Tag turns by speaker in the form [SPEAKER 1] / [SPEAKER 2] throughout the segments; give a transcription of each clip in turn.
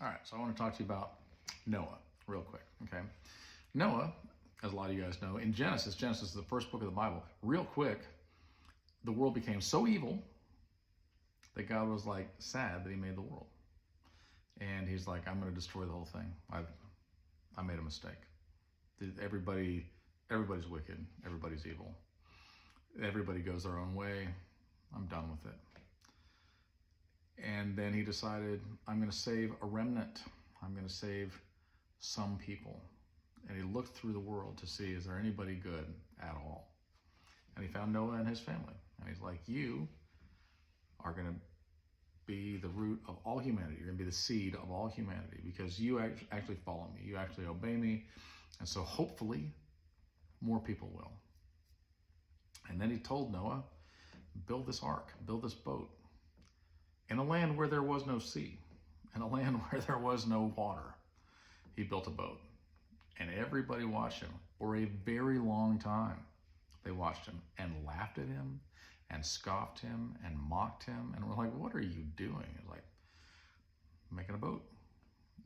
[SPEAKER 1] All right, so I want to talk to you about Noah real quick, okay? Noah, as a lot of you guys know, in Genesis is the first book of the Bible. Real quick, the world became so evil that God was like sad that he made the world. And he's like, I'm going to destroy the whole thing. I made a mistake. Everybody's wicked. Everybody's evil. Everybody goes their own way. I'm done with it. And then he decided, I'm going to save a remnant. I'm going to save some people. And he looked through the world to see, is there anybody good at all? And he found Noah and his family. And he's like, you are going to be the root of all humanity. You're going to be the seed of all humanity because you actually follow me. You actually obey me. And so hopefully more people will. And then he told Noah, build this ark, build this boat in a land where there was no sea, in a land where there was no water. He built a boat and everybody watched him for a very long time. They watched him and laughed at him and scoffed him and mocked him. And we're like, what are you doing? He's like, making a boat.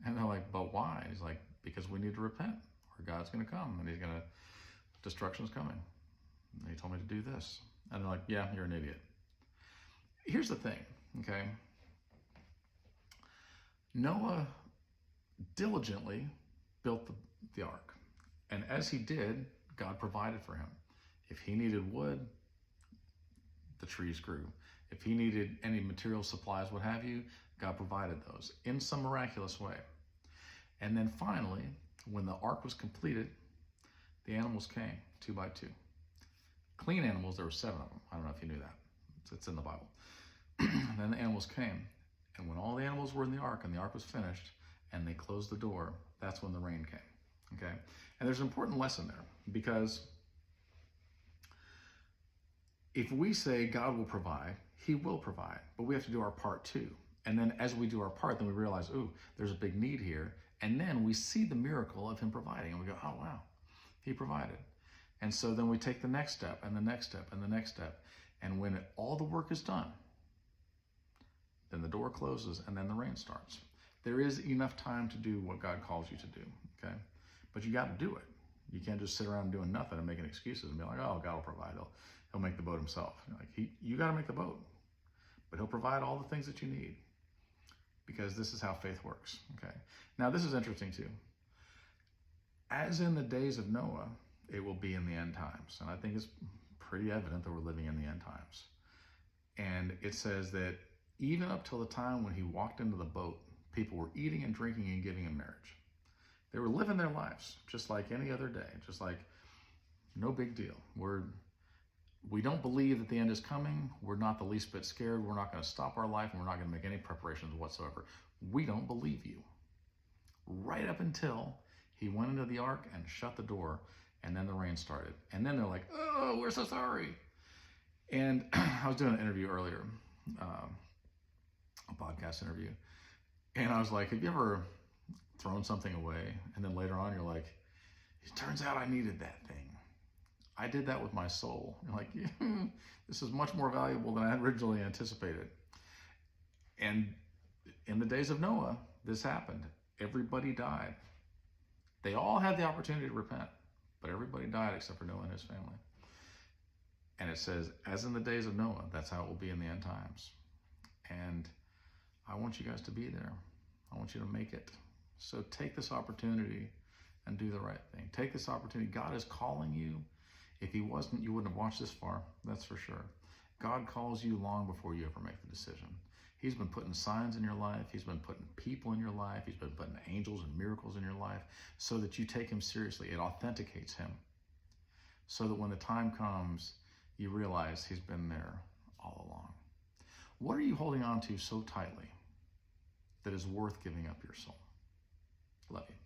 [SPEAKER 1] And they're like, but why? And he's like, because we need to repent or God's going to come and destruction's coming. And he told me to do this. And they're like, yeah, you're an idiot. Here's the thing, okay? Noah diligently built the ark. And as he did, God provided for him. If he needed wood, the trees grew. If he needed any material supplies, what have you, God provided those in some miraculous way. And then finally, when the ark was completed, the animals came 2 by 2. Clean animals, there were 7 of them. I don't know if you knew that. It's in the Bible. And then the animals came. And when all the animals were in the ark and the ark was finished and they closed the door, that's when the rain came. Okay? And there's an important lesson there because if we say God will provide, he will provide, but we have to do our part too. And then as we do our part, then we realize, ooh, there's a big need here. And then we see the miracle of him providing and we go, oh, wow, he provided. And so then we take the next step and the next step and the next step. And when all the work is done, then the door closes and then the rain starts. There is enough time to do what God calls you to do, okay? But you got to do it. You can't just sit around doing nothing and making excuses and be like, oh, God will provide. He'll make the boat himself. You got to make the boat, but he'll provide all the things that you need because this is how faith works, okay? Now, this is interesting too. As in the days of Noah, it will be in the end times. And I think it's pretty evident that we're living in the end times. And it says that even up till the time when he walked into the boat, people were eating and drinking and giving in marriage. They were living their lives just like any other day, just like no big deal. We don't believe that the end is coming. We're not the least bit scared. We're not going to stop our life and we're not going to make any preparations whatsoever. We don't believe you. Right up until he went into the ark and shut the door and then the rain started. And then they're like, oh, we're so sorry. And I was doing an interview earlier, a podcast interview. And I was like, have you ever thrown something away? And then later on, you're like, it turns out I needed that thing. I did that with my soul. You're like, yeah, this is much more valuable than I had originally anticipated. And in the days of Noah, this happened. Everybody died. They all had the opportunity to repent, but everybody died except for Noah and his family. And it says, as in the days of Noah, that's how it will be in the end times. And I want you guys to be there. I want you to make it. So take this opportunity and do the right thing. Take this opportunity. God is calling you. If he wasn't, you wouldn't have watched this far. That's for sure. God calls you long before you ever make the decision. He's been putting signs in your life. He's been putting people in your life. He's been putting angels and miracles in your life so that you take him seriously. It authenticates him so that when the time comes, you realize he's been there all along. What are you holding on to so tightly that is worth giving up your soul? Love you.